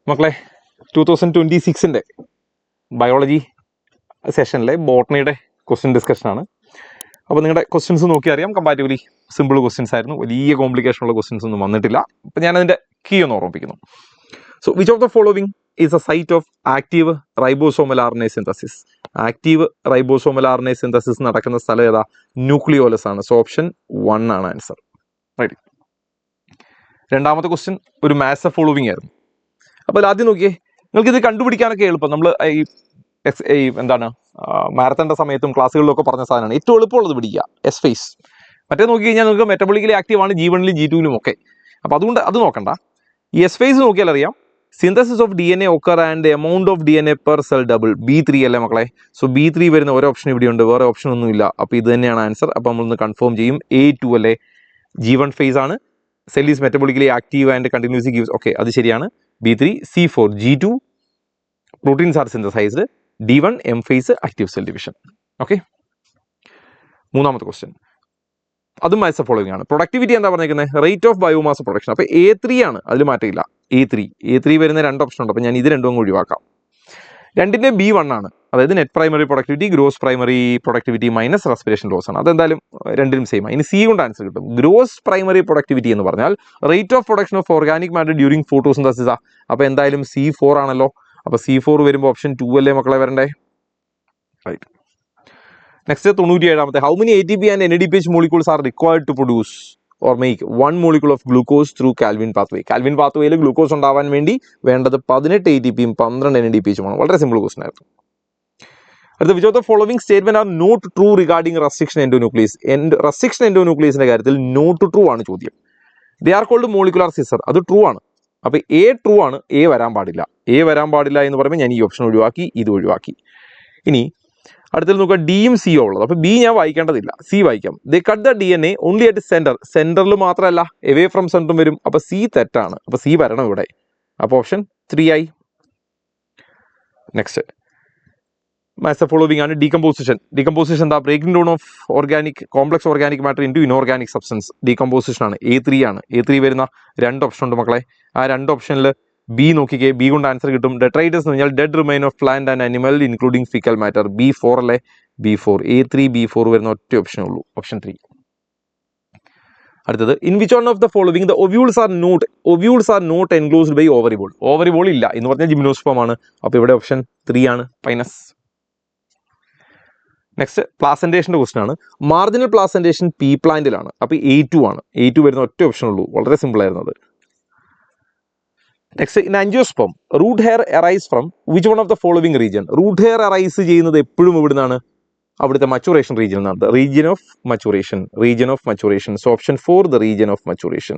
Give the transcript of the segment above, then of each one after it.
മക്കളെ 2026 biology സെഷനിലെ ബോട്ടണിയുടെ question ഡിസ്കഷനാണ്. അപ്പോൾ നിങ്ങളുടെ ക്വസ്റ്റ്യൻസ് നോക്കി അറിയാം, കമ്പാരിറ്റീവ്ലി സിമ്പിൾ ക്വസ്റ്റ്യൻസ് ആയിരുന്നു, വലിയ കോംപ്ലിക്കേഷൻ ഉള്ള ക്വസ്റ്റ്യൻസ് ഒന്നും വന്നിട്ടില്ല. അപ്പോൾ ഞാനതിൻ്റെ കീ ഒന്ന് ഓർമ്മിപ്പിക്കുന്നു. So which of the following is a site of active ribosomal RNA synthesis? Active ribosomal RNA synthesis നടക്കുന്ന സ്ഥലം ഏതാ? ന്യൂക്ലിയോലസ് ആണ്. സോ ഓപ്ഷൻ 1 ആണ് ആൻസർ. റൈറ്റ്. രണ്ടാമത്തെ ക്വസ്റ്റ്യൻ ഒരു മാത്സ് ഓഫ് ഫോളോവിങ് ആയിരുന്നു. അപ്പോൾ ആദ്യം നോക്കിയേ, നിങ്ങൾക്ക് ഇത് കണ്ടുപിടിക്കാനൊക്കെ എളുപ്പം. നമ്മൾ ഈ എന്താണ് മാരത്തണിൻ്റെ സമയത്തും ക്ലാസ്സുകളിലൊക്കെ പറഞ്ഞ സാധനമാണ്. ഏറ്റവും എളുപ്പമുള്ളത് പിടിക്കുക എസ് ഫേസ്. മറ്റേ നോക്കി കഴിഞ്ഞാൽ നിങ്ങൾക്ക് മെറ്റബോളിക്കലി ആക്റ്റീവ് ആണ് G1 G2 ഒക്കെ. അപ്പോൾ അതുകൊണ്ട് അത് നോക്കണ്ട. ഈ എസ് ഫേസ് നോക്കിയാൽ അറിയാം. Synthesis of DNA occur and amount of DNA per cell double. B3 അല്ലേ മക്കളെ? സോ B3 വരുന്ന ഒരു ഓപ്ഷൻ ഇവിടെയുണ്ട്, വേറെ ഓപ്ഷൻ ഒന്നുമില്ല. അപ്പോൾ ഇത് തന്നെയാണ് ആൻസർ. അപ്പോൾ നമ്മളൊന്ന് കൺഫേം ചെയ്യും. A2 അല്ലേ? G1 ഫേസ് ആണ്. Cell is metabolically active and continuously gives. Okay, അത് ശരിയാണ്. B3 C4 G2 proteins are synthesised. D1 M phase active cell division. Okay. മൂന്നാമത്തെ ക്വസ്റ്റ്യൻ അതും മാത്സ് ഫോളോവിംഗ് ആണ്. പ്രൊഡക്ടിവിറ്റി എന്താ പറഞ്ഞിരിക്കുന്നത്? Rate of biomass production. അപ്പോൾ A3 ആണ്, അതിൽ മാറ്റമില്ല. A3 വരുന്ന രണ്ട് ഓപ്ഷൻ ഉണ്ട്. അപ്പോൾ ഞാൻ ഇത് രണ്ടും ഒഴിവാക്കാം. രണ്ടിൻ്റെ B1 ആണ്, അതായത് net primary productivity gross primary productivity minus respiration loss ആണ്. അതെന്തായാലും രണ്ടിനും സെയിം ആണ്. ഇനി C കൊണ്ട് ആൻസർ കിട്ടും. ഗ്രോസ് പ്രൈമറി പ്രൊഡക്ടിവിറ്റി എന്ന് പറഞ്ഞാൽ rate of production of organic matter during photosynthesis. അപ്പോൾ എന്തായാലും C4 ആണല്ലോ. അപ്പോൾ C4 വരുമ്പോൾ ഓപ്ഷൻ 2 അല്ലേ മക്കളെ വരണ്ടേ? റൈറ്റ്. നെക്സ്റ്റ് 97ാമത്തെ, how many ATP and NADPH molecules are required to produce or make 1 molecule of glucose through Calvin pathway? Calvin പാത്വേയിൽ ഗ്ലൂക്കോസ് ഉണ്ടാവാൻ വേണ്ടി വേണ്ടത് 18 ATPയും 12 NADPH ആണ്. വളരെ സിമ്പിൾ ക്വസ്റ്റൻ ആയിരുന്നു. അടുത്ത, which of the following statement are not true regarding restriction endonuclease? Restriction എൻഡോന്യൂക്ലിയസിന്റെ കാര്യത്തിൽ നോട്ട് ട്രൂ ആണ് ചോദ്യം. They are called molecular scissor. അത് ട്രൂ ആണ്. അപ്പോൾ A ട്രൂ ആണ്, A വരാൻ പാടില്ല. A വരാൻ പാടില്ല എന്ന് പറയുമ്പോൾ ഞാൻ ഈ ഓപ്ഷൻ ഒഴിവാക്കി, ഇത് ഒഴിവാക്കി. ഇനി അടുത്തത് നോക്കുക, ഡിയും സിയോ ഉള്ളത്. അപ്പോൾ B ഞാൻ വായിക്കേണ്ടതില്ല, C വായിക്കാം. They cut the DNA only at centre. സെന്ററിൽ മാത്രമല്ല, എവേ ഫ്രം സെന്ററും വരും. അപ്പോൾ C തെറ്റാണ്. അപ്പോൾ C വരണം ഇവിടെ. അപ്പോൾ ഓപ്ഷൻ 3 ആയി. നെക്സ്റ്റ് മാത്സ് ഫോളോവിംഗ് ആണ്. ഡീകമ്പോസിഷൻ എന്താ? Breaking down of organic complex organic matter into inorganic substance. Decomposition ആണ്. A3 ആണ്. A3 വരുന്ന രണ്ട് ഓപ്ഷൻ ഉണ്ട് മക്കളെ. ആ രണ്ട് ഓപ്ഷനിൽ B നോക്കിക്കേ, B കൊണ്ട് ആൻസർ കിട്ടും. ഡെട്രൈറ്റസ് എന്ന് പറഞ്ഞാൽ dead remain of plant and animal including faecal matter. B4 അല്ലേ? B4 A3 B4 വരുന്ന ഒറ്റ ഓപ്ഷനേ ഉള്ളൂ, ഓപ്ഷൻ 3. അടുത്തത്, in which one of the following the ovules are not enclosed by ovary wall? Ovary wall ഇല്ല എന്ന് പറഞ്ഞാൽ ജിംനോസ്പം ആണ്. അപ്പോൾ ഇവിടെ ഓപ്ഷൻ 3 ആണ്, പൈനസ്. നെക്സ്റ്റ് പ്ലാസന്റേഷൻ്റെ ക്വസ്റ്റൻ ആണ്. മാർജിനൽ പ്ലാസന്റേഷൻ പീ പ്ലാന്റിലാണ്. അപ്പോൾ A2 ആണ്. A2 വരുന്ന ഒറ്റ ഓപ്ഷൻ ഉള്ളൂ, വളരെ സിമ്പിൾ ആയിരുന്നു അത്. Next, in angiosperm root hair arise from which one of the following region? Root hair arise ചെയ്യുന്നത് എപ്പോഴും ഇവിടുന്നാണ്, അവിടുത്തെ മച്ചുറേഷൻ റീജിയൻ എന്നാണ്. Region of maturation. So option 4 the region of maturation.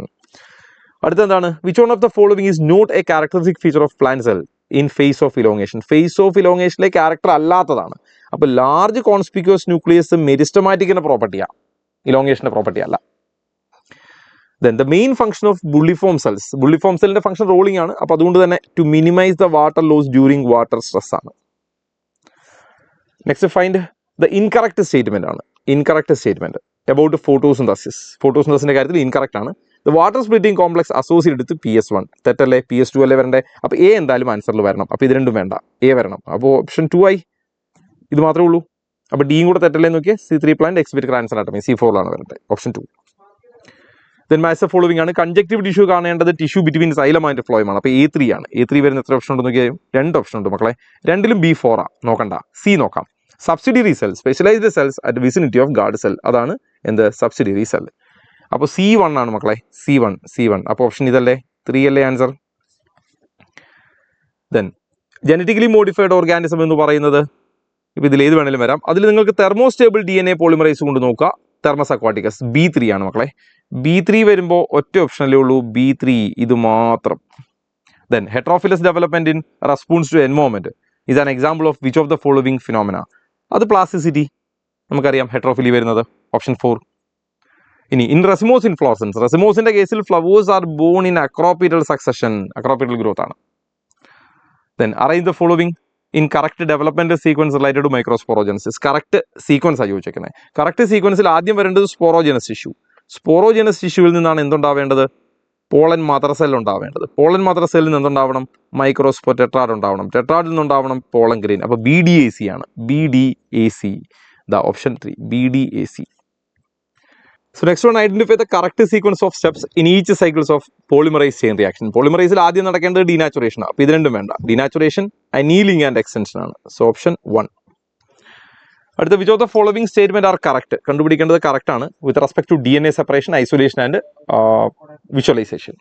അടുത്തെന്താണ്? Which one of the following is not a characteristic feature of plant cell in phase of elongation? Phase of ഇലോങ്ങേഷനിലെ character അല്ലാത്തതാണ്. അപ്പോൾ large conspicuous nucleus മെരിസ്റ്റമാറ്റിക്കിന്റെ പ്രോപ്പർട്ടിയാണ്, ഇലോങ്ങേഷന്റെ property അല്ല. Then the main function of bulliform cells. Bulliform cellന്റെ function rolling ആണ്. അപ്പോൾ അതുകൊണ്ട് തന്നെ to minimise the water loss during water stress ആണ്. Next, find the incorrect statement ആണ്. Incorrect statement about photosynthesis. ഫോട്ടോസിന്തസിന്റെ കാര്യത്തിൽ ഇൻകറക്റ്റ് ആണ്. The water splitting complex associate with PS1. തെറ്റല്ലേ? PS2 അല്ലേ വരണ്ടേ? അപ്പോൾ A എന്തായാലും ആൻസറിൽ വരണം. അപ്പോൾ ഇത് രണ്ടും വേണ്ട, A വരണം. അപ്പോൾ ഓപ്ഷൻ 2 ആയി. ഇത് മാത്രമേ ഉള്ളൂ. അപ്പോൾ ഡിയും കൂടെ തെറ്റല്ലേ നോക്കിയേ. C3 plant expected answer ആട്ടമേ C4 ആണ് വരണ്ടേ, ഓപ്ഷൻ 2. ദെൻ മാത്സ് ഫോളോവിംഗ് ആണ്. കൺജക്റ്റീവ് ടിഷ്യൂ കാണേണ്ടത് tissue between xylem and phloem ആണ്. അപ്പോൾ A3 ആണ്. A3 വരുന്ന എത്ര ഓപ്ഷൻ ഉണ്ട് നോക്കിയാൽ? രണ്ട് ഓപ്ഷൻ ഉണ്ട് മക്കളെ. രണ്ടിലും B4 ആണ്, നോക്കണ്ട. C നോക്കാം. Subsidiary cell, specialised cells at vicinity of guard cell. അതാണ് എന്ത്? Subsidiary cell. അപ്പോൾ C1 ആണ് മക്കളെ. C1. അപ്പോൾ ഓപ്ഷൻ ഇതല്ലേ? 3 അല്ലേ answer? Then genetically modified organism എന്ന് പറയുന്നത് ഇപ്പോൾ ഇതിൽ ഏത് വേണേലും വരാം. അതിൽ നിങ്ങൾക്ക് തെർമോസ്റ്റേബിൾ DNA പോളിമറൈസ് കൊണ്ട് നോക്കുക. തെർമസ് അക്വാട്ടിക്കസ് B3 ആണ് മക്കളെ. B3 വരുമ്പോൾ ഒറ്റ ഓപ്ഷനല്ലേ ഉള്ളൂ, B3, ഇത് മാത്രം. Then heterophyllous development in response to environment is an example of which of the following phenomena? അത് പ്ലാസ്റ്റിസിറ്റി, നമുക്കറിയാം ഹെട്രോഫിലി വരുന്നത്, ഓപ്ഷൻ 4. ഇനി ഇൻ റെസിമോസ് ഇൻഫ്ലോറസൻസ്, റെസിമോസിന്റെ കേസിൽ flowers are borne in acropetal succession, acropetal growth ആണ്. Then arrange the following in correct development sequence related to microsporogenesis. Correct sequence ആണ് ചോദിച്ചേക്കുന്നത്. Correct സീക്വൻസിൽ ആദ്യം വരേണ്ടത് സ്പോറോജനസ് ടിഷ്യൂ. സ്പോറോജനസ് ടിഷ്യൂവിൽ നിന്നാണ് എന്തുണ്ടാവേണ്ടത്? പോളൻ മദർ സെൽ ഉണ്ടാവേണ്ടത്. പോളൻ മദർ സെല്ലിൽ നിന്ന് എന്തുണ്ടാവണം? മൈക്രോസ്പോർ ടെട്രാഡ് ഉണ്ടാവണം. ടെട്രാഡിൽ നിന്നുണ്ടാവണം പോളൻ ഗ്രെയിൻ. അപ്പോൾ BDAC ആണ്. BDAC, the option 3, BDAC. So next one, identify the correct sequence of steps in each cycles of polymerase chain reaction. Polymerase ആദ്യം നടക്കേണ്ടത് denaturation ആണ്. അപ്പോൾ ഇത് രണ്ടും വേണ്ട. Denaturation, annealing and extension ആണ്. So option 1. അടുത്ത, which of the following statement are correct? കണ്ടുപിടിക്കേണ്ടത് കറക്റ്റ് ആണ് with respect to DNA separation, isolation and visualization.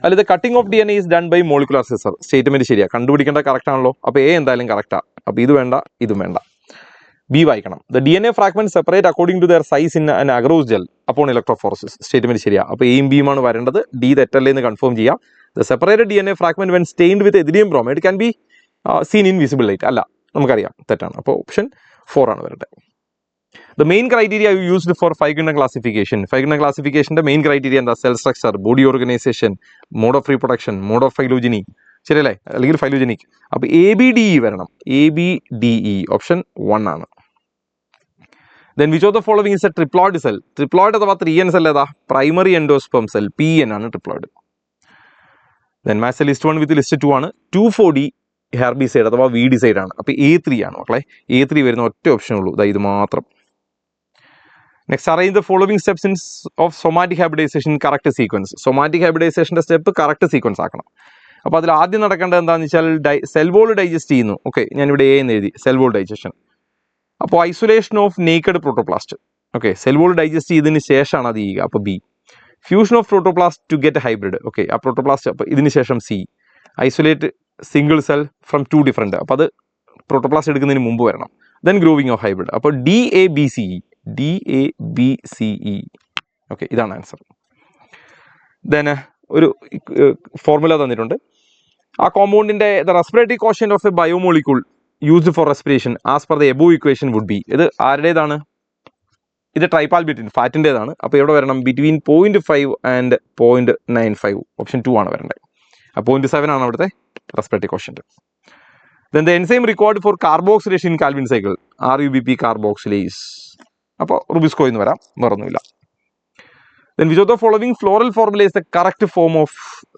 അല്ല, ഇത് cutting of DNA is done by molecular scissor. Statement ശരിയാ. കണ്ടുപിടിക്കേണ്ട correct ആണല്ലോ. അപ്പോൾ A എന്തായാലും കറക്റ്റാ. അപ്പോൾ ഇത് വേണ്ട, ഇതും വേണ്ട. B വായിക്കണം. The DNA fragments separate according to their size in an agarose gel upon electrophoresis. Statement ശരിയാ. അപ്പോൾ Aയും Bയും ആണ് വരേണ്ടത്. D തെറ്റല്ലേ എന്ന് കൺഫേം ചെയ്യാം. The separated DNA fragment when stained with ethylene bromide can be seen in visible light. അല്ല, നമുക്കറിയാം തെറ്റാണ്. അപ്പോൾ ഓപ്ഷൻ 4 ആണ് വരേണ്ടത്. The main criteria used for Feigenbaum classification. Feigenbaum classificationന്റെ മെയിൻ ക്രൈറ്റീരിയ എന്താ? Cell structure, body organisation, mode of reproduction, mode of phylogeny, ശരിയല്ലേ? അല്ലെങ്കിൽ ഫൈലോജനിക്. അപ്പോൾ ABDE വരണം. ABDE ഓപ്ഷൻ 1 ആണ്. Then which of the following is a triploid cell? Triploid അഥവാ 3N cell ഏതാ? Primary എൻഡോസ്പെം cell, PN ആണ് triploid. Then match list 1 with list 2 ആണ്. 2,4-D herbicide അഥവാ വീഡിസൈഡ് ആണ്. അപ്പോൾ A3 ആണ് മക്കളെ. A3 വരുന്ന ഒറ്റ ഓപ്ഷൻ ഉള്ളൂ, ഇത് മാത്രം. Next, arrange the following steps in of somatic hybridisation correct sequence. Somatic ഹൈബ്രിഡൈസേഷൻ്റെ സ്റ്റെപ്പ് കറക്റ്റ് സീക്വൻസ് ആക്കണം. അപ്പോൾ അതിൽ ആദ്യം നടക്കേണ്ടത് എന്താണെന്ന് വെച്ചാൽ സെൽ വോൾ ഡൈജസ്റ്റ് ചെയ്യുന്നു. ഓക്കെ, ഞാനിവിടെ A എന്ന് എഴുതി, സെൽ വോൾ ഡൈജഷൻ. അപ്പോൾ isolation of naked protoplast. Okay, cell wall digest ചെയ്തതിന് ശേഷമാണ് അത് ചെയ്യുക. അപ്പോൾ B. Fusion of protoplast to get hybrid. Okay, ആ പ്രോട്ടോപ്ലാസ്റ്റ്. അപ്പോൾ ഇതിന് ശേഷം C. Isolate single cell from 2 different. അപ്പോൾ അത് പ്രോട്ടോപ്ലാസ്റ്റ് എടുക്കുന്നതിന് മുമ്പ് വരണം. Then growing of hybrid. അപ്പോൾ DABCE. DABCE. ഓക്കെ, ഇതാണ് ആൻസർ. ദെൻ ഒരു ഫോർമുല തന്നിട്ടുണ്ട്. ആ കോമ്പൗണ്ടിൻ്റെ the respiratory quotient of a biomolecule used for respiration as per the above equation would be. ഇത് ആരുടേതാണ്? ഇത് ട്രൈപ്പാൽബ്യൂട്ടിൻ, ഫാറ്റിൻ്റെതാണ്. അപ്പോൾ ഇവിടെ വരണം ബിറ്റ്വീൻ 0.5 ആൻഡ് 0.95. ഓപ്ഷൻ 2 ആണ് വരേണ്ടത്. 0.7 ആണ് അവിടുത്തെ respiratory quotient. Then the enzyme required for carboxylation in Calvin cycle, RUBP carboxylase. അപ്പോൾ റുബിസ്കോ എന്ന് വരാം, വേറൊന്നുമില്ല. Then which of the following floral formula is the correct form of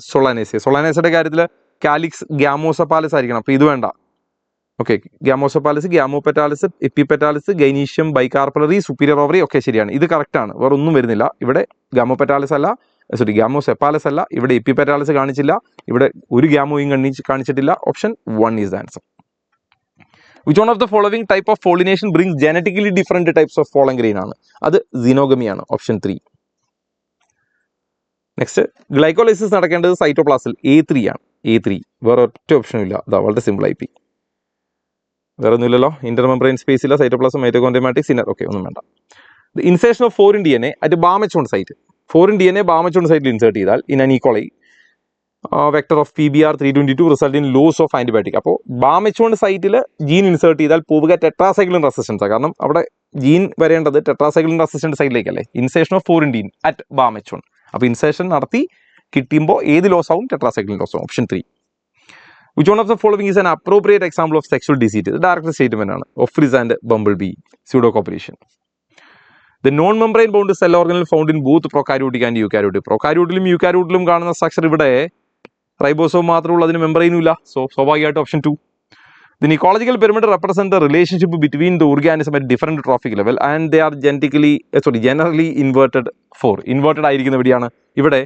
Solanaceae? സൊളാനേസയുടെ കാര്യത്തിൽ കാലിക്സ് ഗ്യാമോസെപ്പാലിസ് ആയിരിക്കണം. അപ്പോൾ ഇത് വേണ്ട. ഓക്കെ, ഗ്യാമോസെപ്പാലിസ്, ഗ്യാമോപെറ്റാലിസ്, എപ്പിപെറ്റാലിസ്, ഗൈനീഷ്യം, ബൈകാർപ്പലറി, സുപ്പീരിയർ ഓവറി ഒക്കെ ശരിയാണ്. ഇത് കറക്റ്റാണ്, വേറെ ഒന്നും വരുന്നില്ല. ഇവിടെ ഗ്യാമോപെറ്റാലിസ് അല്ല, ഗ്യാമോസെപ്പാലിസ് അല്ല, ഇവിടെ എപ്പിപെറ്റാലിസ് കാണിച്ചില്ല, ഇവിടെ ഒരു ഗ്യാമോയും കാണിച്ചിട്ടില്ല. Option 1 is the answer. Which one of the following type of pollination brings genetically different types of pollen grain ആണ്? അത് xenogamy ആണ്. ഓപ്ഷൻ 3. നെക്സ്റ്റ്, ഗ്ലൈക്കോലൈസിസ് നടക്കേണ്ടത് സൈറ്റോപ്ലാസിൽ A3 ആണ്. A3, വേറെ ഒറ്റ ഓപ്ഷനും ഇല്ല. അതാ വളരെ സിമ്പിൾ ആയി. വേറെ ഒന്നുമില്ലല്ലോ. ഇന്റർമെംബ്രെയിൻ സ്പേസ് ഇല്ല, cytoplasm, mitochondria matrix, inner. Okay, ഒന്നും വേണ്ട. Insertion of 4 in DNA at BamHI site. 4 in DNA BamHI സൈറ്റിൽ ഇൻസേർട്ട് ചെയ്താൽ in an E coli vector of PBR322 result in loss of antibiotic. അപ്പോൾ ബാമച്ചോൺ സൈറ്റിൽ ജീൻ ഇൻസേർട്ട് ചെയ്താൽ പോവുക tetracycline resistance. കാരണം അവിടെ ജീൻ വരേണ്ടത് ടെട്രാസൈക്ലിൻ റെസിസ്റ്റന്റ് സൈറ്റിലേക്കല്ലേ. Insertion of 4 in DNA at BamHI. അപ്പോൾ ഇൻസേഷൻ നടത്തി കിട്ടുമ്പോൾ ഏത് ലോസ് ആവും? ടെട്രാസൈക്ലിൻ ലോസ് ആവും. Option 3. Which one of the following is an appropriate example of sexual deceit? ഇത് ഡയറക്റ്റ് സ്റ്റേറ്റ്മെന്റ് ആണ്. Ophrys and bumble bee, pseudocopulation. The non-membrane bound cell organelle found in both prokaryotic and eukaryotic. പ്രൊകാരിയോട്ടിലും യൂക്കാരിയോട്ടിലും കാണുന്ന structure ഇവിടെ ribosome മാത്രമേ ഉള്ളൂ, അതിന് മെംബ്രെയിനും ഇല്ല. So സ്വാഭാവികമായിട്ട് option 2. The ecological pyramid represents the relationship between the organism at different trophic level and they are generally inverted 4. Inverted ആയിരിക്കുന്ന എവിടെയാണ്? ഇവിടെ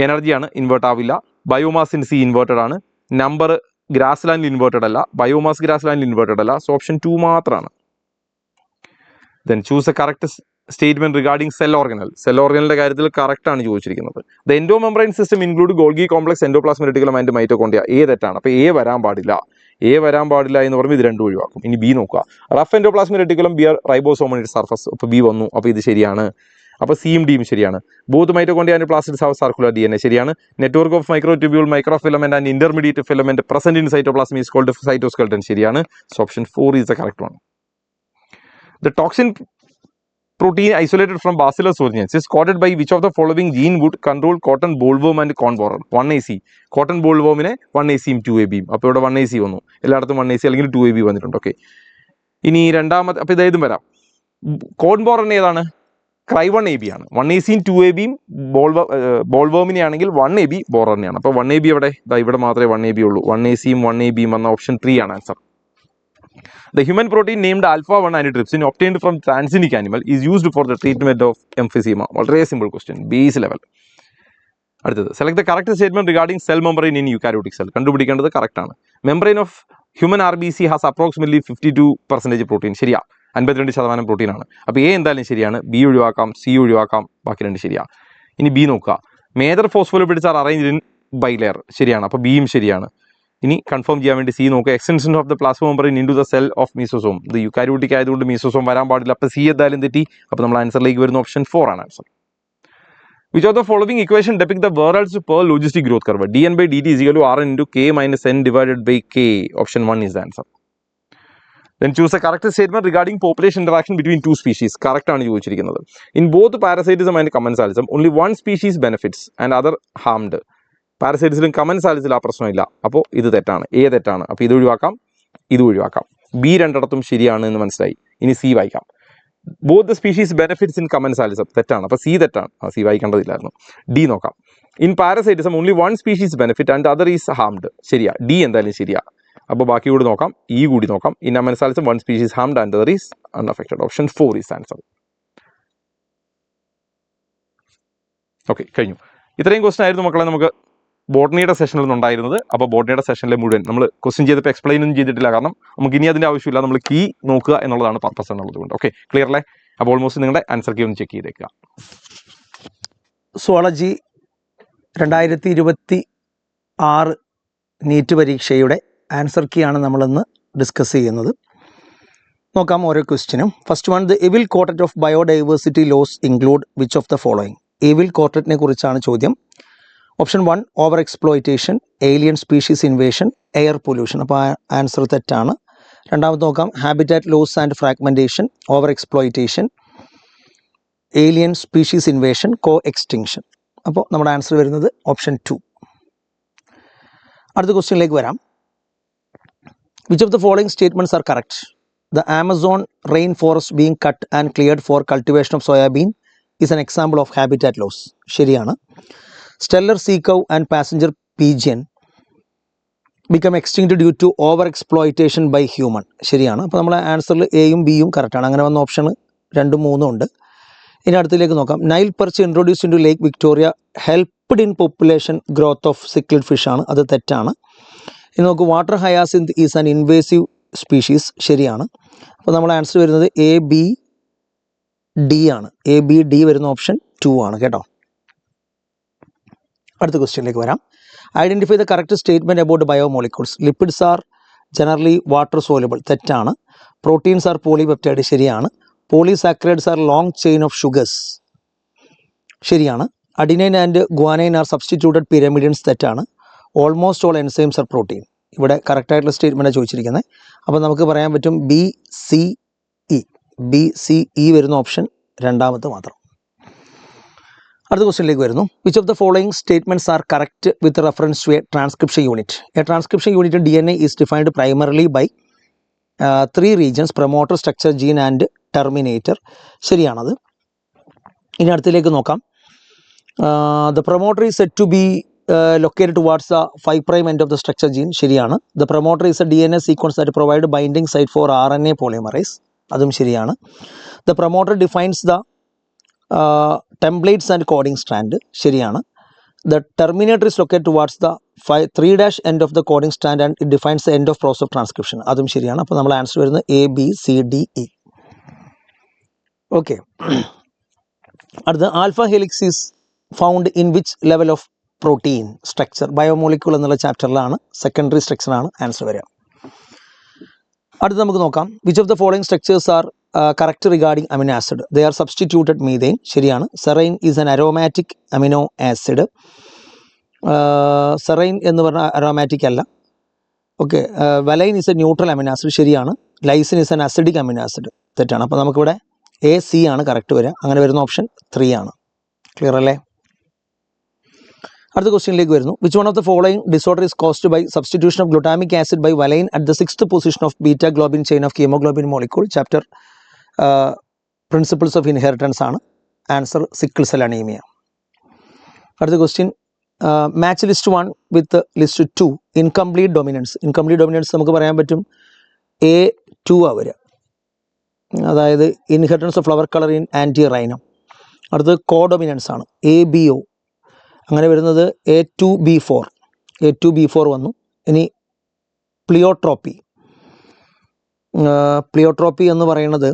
എനർജിയാണ്, ഇൻവേർട്ട് ആവില്ല. ബയോമാസ് ഇൻ സി ഇൻവേർട്ടഡ് ആണ്. നമ്പർ ഗ്രാസ് ലാൻഡിൽ ഇൻവേർട്ടഡ് അല്ല, ബയോമാസ് ഗ്രാസ് ലാൻഡിൽ ഇൻവേർട്ടഡ് അല്ല. So option 2 മാത്രമാണ്. Then choose a correct statement regarding cell organelle. Cell ഓർഗനലിന്റെ കാര്യത്തിൽ കറക്റ്റ് ആണ് ചോദിച്ചിരിക്കുന്നത്. The endomembrane system include Golgi complex, endoplasmic reticulum and mitochondria. തെറ്റാണ്. അപ്പോൾ A വരാൻ പാടില്ല എന്ന് പറയുമ്പോൾ ഇത് രണ്ടും ഒഴിവാക്കും. ഇനി B നോക്കുക. Rough endoplasmic reticulum, bear ribosome on it surface. അപ്പോൾ B വന്നു. അപ്പോൾ ഇത് ശരിയാണ്. അപ്പോൾ സിയും ഡിയും ശരിയാണ്. Both mitochondria and plastid have circular DNA ശരിയാണ്. Network of microtubule, microfilament and intermediate filament present in cytoplasm is called cytoskeleton ശരിയാണ്. So option 4 is the correct one. The toxin protein isolated from Bacillus thuringiensis is coded by which of the following gene would control cotton bollworm and corn borer? 1AC. Cotton bollwormനെ 1AC-യും 2AB-യും. അപ്പോൾ ഇവിടെ 1AC വന്നു. എല്ലായിടത്തും 1AC അല്ലെങ്കിൽ 2AB വന്നിട്ടുണ്ട്. Okay, ഇനി രണ്ടാമത്തെ. അപ്പോൾ ഇതേതും വരാം. കോൺ ബോറൻ ഏതാണ്? Cry1AB ആണ്. 1AC 2ABയും ബോൾവേമിനെ ആണെങ്കിൽ 1AB ബോററിനെയാണ്. അപ്പോൾ 1AB ഇവിടെ മാത്രമേ 1AB ഉള്ളൂ. 1ACയും 1ABയും വന്ന ഓപ്ഷൻ 3 ആണ് answer. The human protein named alpha-1 antitrypsin obtained from transgenic animal is used for the treatment of emphysema. വളരെ simple question, base level. അടുത്തത്, select the correct statement regarding cell membrane in eukaryotic cell. കണ്ടുപിടിക്കേണ്ടത് correct ആണ്. Membrane of human RBC has approximately 52% protein. ശരിയാ, 52% protein ആണ്. അപ്പോൾ A എന്തായാലും ശരിയാണ്, B ഒഴിവാക്കാം, സി ഒഴിവാക്കാം, ബാക്കി രണ്ട് ശരിയാ. ഇനി ബി നോക്കുക. Major phospholipids R arranged in bilayer. ശരിയാണ്, അപ്പോൾ ബിയും ശരിയാണ്. ഇനി കൺഫേം ചെയ്യാൻ വേണ്ടി സി നോക്കുക. Extension of the plasma membrane into the cell of mesosome. ഇത് യൂക്കാരിയോട്ടിക് ആയതുകൊണ്ട് മീസോസോം വരാൻ പാടില്ല. അപ്പോൾ സി എന്തായാലും തെറ്റി. അപ്പോൾ നമ്മൾ ആൻസറിലേക്ക് വരുന്ന ഓപ്ഷൻ 4 ആണ് answer. Which of the following equation depict the world's per logistic growth curve? dn by dt is equal to rn into k minus n divided by k. Option 1 is the answer. Then choose a correct statement regarding population interaction between two species. Correct ആണ് ചോദിച്ചിരിക്കുന്നത്. In both parasitism and commensalism, only one species benefits and other harmed. പാരസൈറ്റിസിലും കമൻസാലിസിലും ആ പ്രശ്നമില്ല. അപ്പോൾ ഇത് തെറ്റാണ്, A തെറ്റാണ്. അപ്പോൾ ഇത് ഒഴിവാക്കാം, ഇത് ഒഴിവാക്കാം. ബി രണ്ടിടത്തും ശരിയാണ് എന്ന് മനസ്സിലായി. ഇനി സി വായിക്കാം. Both the species benefits in commensalism തെറ്റാണ്, അപ്പോൾ സി തെറ്റാണ്. സി വായിക്കേണ്ടതില്ലായിരുന്നു. ഡി നോക്കാം. In parasitism only one species benefit and other is harmed. ശരിയാ, ഡി എന്തായാലും ശരിയാ. അപ്പോൾ ബാക്കി കൂടി നോക്കാം, ഇ കൂടി നോക്കാം. In commensalism one species harmed and other is unaffected. Option 4 is answer. Okay, കഴിഞ്ഞു. ഇത്രയും ക്വസ്റ്റൻ ആയിരുന്നു മക്കളെ നമുക്ക് ബോട്ടണിയുടെ സെഷനിൽ നിന്നുണ്ടായിരുന്നത്. അപ്പോൾ ബോട്ടണിയുടെ സെഷനിലെ മുഴുവൻ നമ്മൾ ക്വസ്റ്റ്യൻ ചെയ്തപ്പോൾ എക്സ്പ്ലെയിൻ ഒന്നും ചെയ്തിട്ടില്ല, കാരണം നമുക്ക് ഇനി അതിൻ്റെ ആവശ്യമില്ല. നമ്മൾ കീ നോക്കുക എന്നുള്ളതാണ് പർപ്പസ് എന്നുള്ളത് കൊണ്ട്. ഓക്കെ, ക്ലിയർ അല്ലേ? അപ്പോൾ ഓൾമോസ്റ്റ് നിങ്ങളുടെ ആൻസർ കീ ഒന്ന് ചെക്ക് ചെയ്തേക്കുക. സുവോളജി 2026 നീറ്റ് പരീക്ഷയുടെ ആൻസർ കീ ആണ് നമ്മളിന്ന് ഡിസ്കസ് ചെയ്യുന്നത്. നോക്കാം ഓരോ ക്വസ്റ്റ്യനും. First one, the evil quartet of biodiversity loss include which of the following? Evil ക്വാർട്ടറ്റിനെ കുറിച്ചാണ് ചോദ്യം. Option 1 over exploitation, alien species invasion, air pollution. അപ്പോൾ ആൻസർ തെറ്റാണ്. രണ്ടാമത് നോക്കാം, habitat loss and fragmentation, over exploitation, alien species invasion, co extinction. അപ്പോൾ നമ്മുടെ answer വരുന്നത് ഓപ്ഷൻ 2. അടുത്ത ക്വസ്റ്റ്യനിലേക്ക് വരാം. Which of the following statements are correct? The Amazon rain forest being cut and cleared for cultivation of soybean is an example of habitat loss. ശരിയാണ്. stellar sea cow and passenger pigeon become extinct due to over exploitation by human. ശരിയാണ്. അപ്പോൾ നമ്മളെ ആൻസറിൽ എയും ബിയും കറക്റ്റാണ്. അങ്ങനെ വന്ന option 2, 3 ഉണ്ട്. ഇനി അടുത്തിലേക്ക് നോക്കാം. Nile perch introduce into lake Victoria helped in population growth of cichlid fish ആണ്, അത് തെറ്റാണ്. ഇനി നോക്കൂ, water hyacinth is an invasive species. ശരിയാണ്. അപ്പോൾ നമ്മളെ ആൻസർ വരുന്നത് എ ബി ഡി ആണ്. എ ബി ഡി വരുന്ന ഓപ്ഷൻ 2 ആണ് കേട്ടോ. അടുത്ത ക്വസ്റ്റ്യനിലേക്ക് വരാം. Identify the correct statement about biomolecules. Lipids are generally water soluble. തെറ്റാണ്. Proteins are polypeptide. ശരിയാണ്. Polysaccharides are long chain of sugars. ശരിയാണ്. Adenine and guanine are substituted pyrimidines. തെറ്റാണ്. Almost all enzymes are protein. ഇവിടെ കറക്റ്റായിട്ടുള്ള സ്റ്റേറ്റ്മെൻറ്റാണ് ചോദിച്ചിരിക്കുന്നത്. അപ്പോൾ നമുക്ക് പറയാൻ പറ്റും B C E. B C E വരുന്ന ഓപ്ഷൻ 2 മാത്രം. അടുത്ത ക്വസ്റ്റ്യനിലേക്ക് വരുന്നു. Which of the following statements are correct with reference to a transcription unit? A transcription unit DNA is defined primarily by 3 regions: promoter, structure, gene and terminator. ശരിയാണത്. ഇനി അടുത്തിലേക്ക് നോക്കാം. The promoter is set to be located towards the 5' end of the structure gene. ശരിയാണ്. The promoter is a DNA sequence that provide binding site for RNA polymerase. അതും ശരിയാണ്. The promoter defines the templates and coding strand. ശരിയാണ്. The terminator is located towards the 3' end of the coding strand and it defines the end of process of transcription. അതും ശരിയാണ്. അപ്പോൾ നമ്മൾ answer വരുന്നത് A, B, C, D, E. Okay. അടുത്ത, alpha helix is found in which level of protein structure? Biomolecule എന്നുള്ള ചാപ്റ്ററിലാണ്, secondary സ്ട്രക്ചറാണ് answer വരിക. അടുത്ത് നമുക്ക് നോക്കാം. Which of the following structures are correct regarding amino acid? They are substituted methane. ശരിയാണ്. Serine is an aromatic amino acid. Serine എന്ന് പറഞ്ഞാൽ അരോമാറ്റിക് അല്ല. Okay. Valine is a neutral amino acid. ശരിയാണ്. Lysine is an acidic amino acid. തെറ്റാണ്. അപ്പോൾ നമുക്കിവിടെ A C ആണ് correct വരിക. അങ്ങനെ വരുന്ന ഓപ്ഷൻ 3 ആണ്. ക്ലിയർ അല്ലേ? അടുത്ത ക്വസ്റ്റ്യനിലേക്ക് വരുന്നു. Which one of the following disorder is caused by substitution of glutamic acid by valine at the 6th position of beta globin chain of haemoglobin molecule? Chapter principles of inheritance ആണ്. Answer sickle cell anaemia. അടുത്ത question, match list 1 with list 2 incomplete dominance. Incomplete dominance നമുക്ക് പറയാൻ പറ്റും A2 വരിക, അതായത് inheritance of flower colour in antirrhinum. അടുത്തത് codominance ആണ്, ABO. അങ്ങനെ വരുന്നത് A2B4. A2B4 വന്നു. ഇനി പ്ലിയോട്രോപ്പി. പ്ലിയോട്രോപ്പി എന്ന് പറയുന്നത്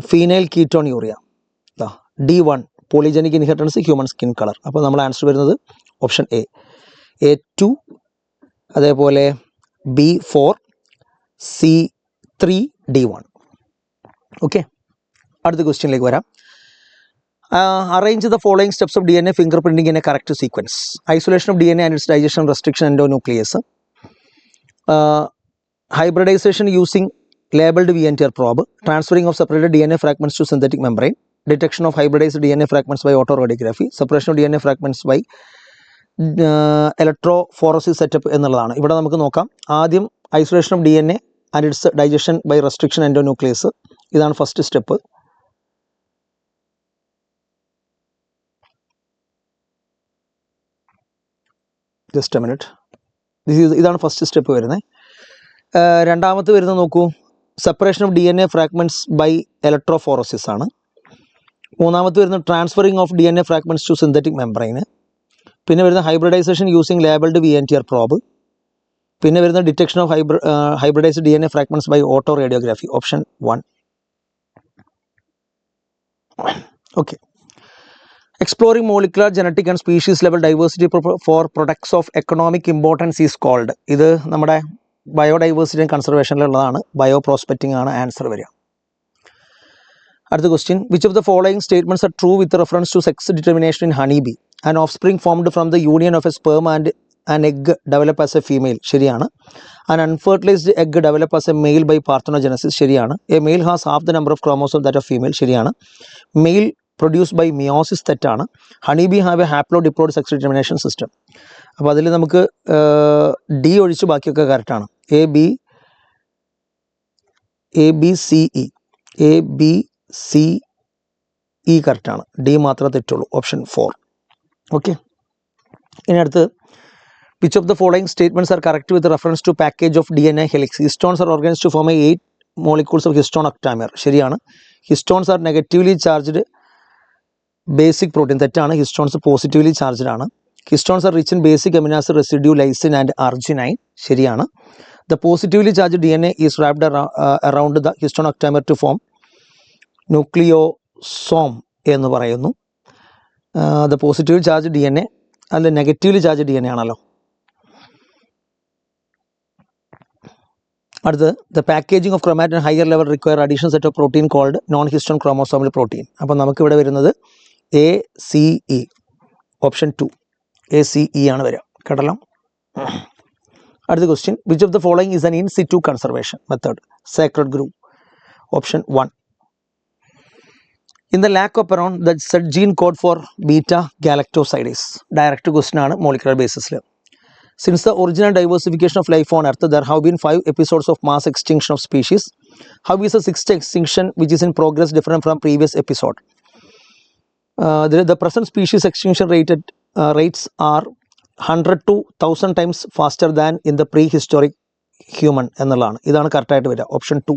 phenyl ketone urea. D1 polygenic inheritance human skin colour. അപ്പോൾ നമ്മൾ ആൻസർ വരുന്നത് ഓപ്ഷൻ എ, A2, അതേപോലെ B4, C3, D1. ഓക്കെ, അടുത്ത ക്വസ്റ്റ്യനിലേക്ക് വരാം. Arrange the following steps of DNA finger printing in A correct sequence. Isolation of DNA and its digestion, restriction endonuclease, hybridization using labeled VNTR probe, transferring of separated DNA fragments to synthetic membrane, detection of hybridized DNA fragments by autoradiography, separation of DNA fragments by electrophoresis setup എന്നുള്ളതാണ്. ഇവിടെ നമുക്ക് നോക്കാം. ആദ്യം isolation of DNA and its digestion by restriction endonuclease. ഇതാണ് first step. Just a minute. ഇതാണ് first step വരുന്നത്. രണ്ടാമത്തെ വരുന്നത് നോക്കൂ, separation of DNA fragments by electrophoresis ആണ്. മൂന്നാമത്തെ വരുന്നത് transferring of DNA fragments to synthetic membrane. പിന്നെ വരുന്ന hybridisation using labelled VNTR probe. പിന്നെ വരുന്ന detection of hybridised DNA fragments by autoradiography, option 1. Okay, exploring molecular genetic and species level diversity four products of economic importance is called. ഇത് നമ്മുടെ biodiversity and കൺസർവേഷനിലുള്ളതാണ്. Bioprospecting ആണ് answer വരിക. അടുത്ത question, which of the following statements are true with reference to sex determination in honey bee? An offspring formed from the union of a sperm and an egg develop as a female, ശരിയാണ്. An unfertilised egg develop as a male by parthenogenesis, ശരിയാണ്. A male has half the number of chromosome that of female, ശരിയാണ്. Mail produced by meiosis, തെറ്റാണ്. Honey bee have A haplo diploid sex determination system. അപ്പോൾ അതിൽ നമുക്ക് D ഒഴിച്ച് ബാക്കിയൊക്കെ കറക്റ്റാണ്. A B C E കറക്റ്റാണ്. ഡി മാത്രമേ തെറ്റുള്ളൂ, ഓപ്ഷൻ 4. ഓക്കെ, ഇനി അടുത്ത്, which of the following statements are correct with reference to package of DNA helix? Histones are organised to form 8 molecules of histone octamer, ശരിയാണ്. Histones are negatively charged basic protein, തെറ്റാണ്. Histones positively charged ആണ്. Histones are rich in basic amino acid residue lysine and arginine, ശരിയാണ്. The positively charged DNA is wrapped around the histone octamer to form nucleosome എന്ന് പറയുന്നു. The positively charged DNA അല്ല negatively charge DNA ആണല്ലോ. അടുത്ത്, the packaging of chromatin higher level require additional set of protein called non-histone chromosomal protein. അപ്പോൾ നമുക്ക് ഇവിടെ വരുന്നത് ACE, option 2. ACE ആണ് വരിക, കേട്ടല്ലോ. അടുത്ത question, which of the following is an in situ conservation method? Sacred grove, option 1. In the lac of around the Z gene code for beta galactosidase. Direct question ആണ് molecular ബേസിസിൽ. Since the original diversification of life on earth there have been 5 episodes of mass extinction of species. How is the 6th extinction which is in progress different from previous episode? The present species extinction rates are 100 to 1000 times faster than in the prehistoric human എന്നുള്ളതാണ്. ഇതാണ് കറക്റ്റായിട്ട് വരിക, option 2.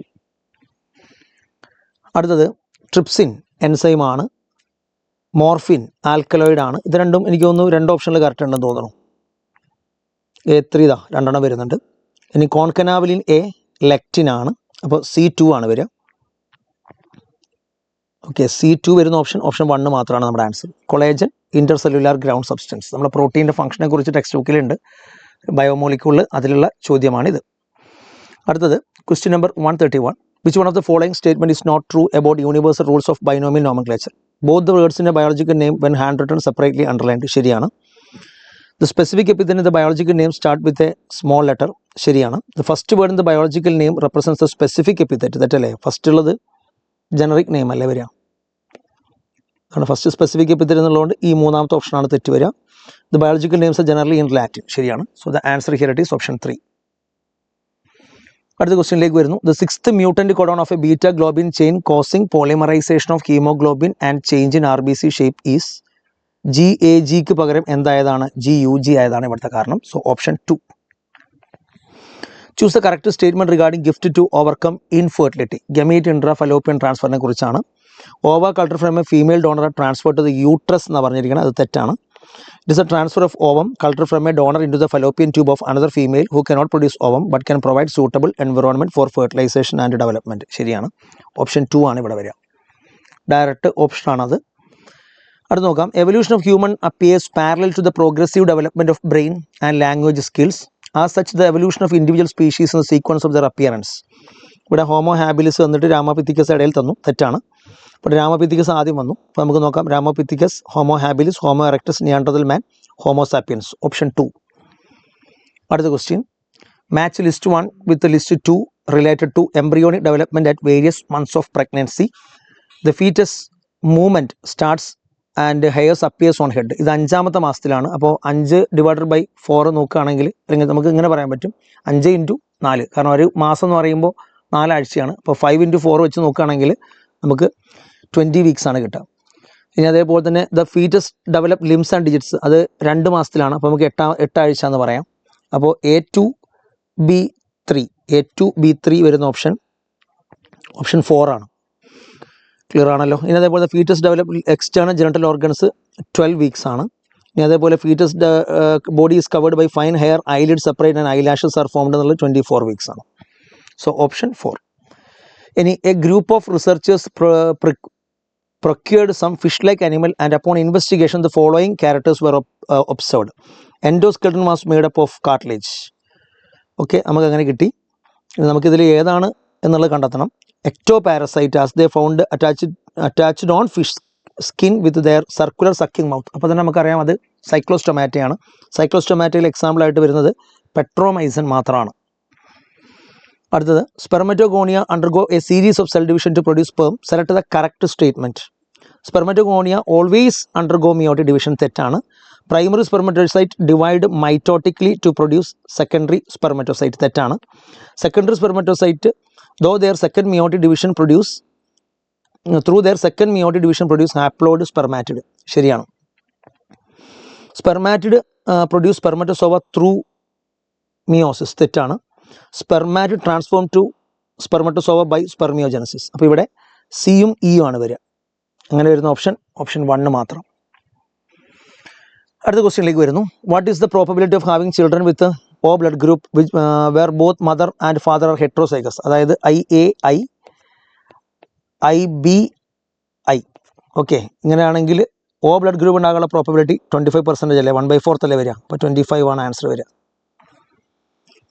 അടുത്തത്, trypsin enzyme ആണ്. Morphine alkaloid ആണ്. ഇത് രണ്ടും എനിക്ക് തോന്നുന്നു 2 ഓപ്ഷനിൽ കറക്റ്റ് ഉണ്ടെന്ന് തോന്നുന്നു. A3 രണ്ടെണ്ണം വരുന്നുണ്ട്. ഇനി കോൺകനാവലിൻ A ലെക്റ്റിൻ ആണ്. അപ്പോൾ C2 ആണ് വരിക. ഓക്കെ, C2 വരുന്ന ഓപ്ഷൻ 1 മാത്രമാണ് നമ്മുടെ ആൻസർ. കൊളേജൻ ഇന്റർസെല്ലുലാർ ഗ്രൗണ്ട് സബ്സ്റ്റൻസ്, നമ്മുടെ പ്രോട്ടീൻ്റെ ഫംഗ്ഷനെ കുറിച്ച് ടെക്സ്റ്റ് ബുക്കിലുണ്ട്, ബയോമോളിക്യൂളിൽ, അതിലുള്ള ചോദ്യമാണിത്. അടുത്തത്, question number 131. Which one of the following statement is not true about universal rules of binomial nomenclature? Both the വേർഡ്സിൻ്റെ biological name when hand written separately underlined, ശരിയാണ്. The specific epithet in the biological name start with a small letter, ശരിയാണ്. The first word in the biological name represents the specific epithet, തെറ്റല്ലേ? First ഉള്ളത് generic name അല്ലേ വരിക? ആണ് first specific epithet എന്നുള്ളതുകൊണ്ട് ഈ മൂന്നാമത്തെ ഓപ്ഷനാണ് തെറ്റ് വരിക. The biological names are generally in Latin, ശരിയാണ്. So the answer here it is option 3. അടുത്ത ക്വസ്റ്റ്യനിലേക്ക് വരുന്നു. The sixth mutant codon of a beta globin chain causing polymerisation of haemoglobin and change in RBC shape is GAGക്ക് പകരം എന്തായതാണ്? GUG ആയതാണ് ഇവിടുത്തെ കാരണം. So option 2. Choose the correct statement regarding GIFT to overcome infertility. Gamete intra fallopian ട്രാൻസ്ഫറിനെ കുറിച്ചാണ്. Ova culture from A female donor transfer to the uterus എന്ന് പറഞ്ഞിരിക്കുന്നത്, അത് തെറ്റാണ്. It is a transfer of ovum culture from a donor into the fallopian tube of another female who cannot produce ovum but can provide suitable environment for fertilization and development. ശരിയാണ്. Option 2 ആണ് ഇവിടെ വരിക. Direct option ആണത്. അടുത്ത് നോക്കാം. Evolution of human appears parallel to the progressive development of brain and language skills as such the evolution of individual species in the sequence of their appearance. ഇവിടെ Homo habilis വന്നിട്ട് Ramapithecus ഇടയിൽ തന്നു, തെറ്റാണ്. അപ്പോൾ രാമപിത്തിക്കസ് ആദ്യം വന്നു. അപ്പോൾ നമുക്ക് നോക്കാം. Ramapithecus, Homo habilis, Homo erectus, Neanderthal man, Homo sapiens. Option 2. അടുത്ത question. Match list 1 with list 2 related to embryonic development at various months of pregnancy. The foetus movement starts and hairs appears on head. ഇത് 5ാമത്തെ മാസത്തിലാണ്. അപ്പോൾ 5/4 നോക്കുകയാണെങ്കിൽ, അല്ലെങ്കിൽ നമുക്ക് ഇങ്ങനെ പറയാൻ പറ്റും 5×4, കാരണം ഒരു മാസം എന്ന് പറയുമ്പോൾ 4 ആഴ്ചയാണ്. അപ്പോൾ 5×4 വെച്ച് നോക്കുകയാണെങ്കിൽ നമുക്ക് 20 വീക്സ് ആണ് കിട്ടുക. ഇനി അതേപോലെ തന്നെ the foetus develop limbs and digits, അത് 2 മാസത്തിലാണ്. അപ്പോൾ നമുക്ക് 8 ആഴ്ച എന്ന് പറയാം. അപ്പോൾ A2B3 വരുന്ന ഓപ്ഷൻ 4 ആണ്. ക്ലിയർ ആണല്ലോ. ഇനി അതേപോലെ foetus develop external genital organs 12 weeks ആണ്. ഇനി അതേപോലെ foetus body is covered by fine hair, eyelid separate and eyelashes are formed എന്നുള്ളത് 24 വീക്സ് ആണ്. So option 4. ഇനി a group of researchers procured some fish-like animal and upon investigation the following characters were observed. Endoskeleton was made up of cartilage. Okay, നമുക്ക് അങ്ങനെ കിട്ടി. നമുക്കിതിൽ ഏതാണ് എന്നുള്ളത് കണ്ടെത്തണം. Ectoparasite as they found attached on fish skin with their circular sucking mouth. അപ്പോൾ തന്നെ നമുക്കറിയാം അത് സൈക്ലോസ്റ്റൊമാറ്റയാണ്. സൈക്ലോസ്റ്റൊമാറ്റയിൽ എക്സാമ്പിളായിട്ട് വരുന്നത് പെട്രോമൈസൻ മാത്രമാണ്. അടുത്തത്. Spermatogonia undergo a series of cell division to produce sperm. Select the correct statement. Spermatogonia always undergo meiotic division, തെറ്റാണ്. Primary spermatocyte divide mitotically to produce secondary spermatocyte, തെറ്റാണ്. Secondary spermatocyte though their second meiotic division produce haploid spermatid. ശരിയാണ്. Spermatid produce spermatozoa through meiosis, തെറ്റാണ്. Spermatid transform to spermatozoa by spermiogenesis. അപ്പോൾ ഇവിടെ സിയും ഇയും ആണ് വരിക. അങ്ങനെ വരുന്ന ഓപ്ഷൻ 1 മാത്രം. അടുത്ത ക്വസ്റ്റ്യനിലേക്ക് വരുന്നു. What is the probability of having children with O blood group which where both mother and father are heterozygous? അതായത് IAI IBI. ഓക്കെ, ഇങ്ങനെയാണെങ്കിൽ O ബ്ലഡ് ഗ്രൂപ്പ് ഉണ്ടാകാനുള്ള പ്രോബബിലിറ്റി 25% അല്ലേ, 1/4 അല്ലേ വരിക. അപ്പോൾ 25 ആണ് ആൻസർ വരിക.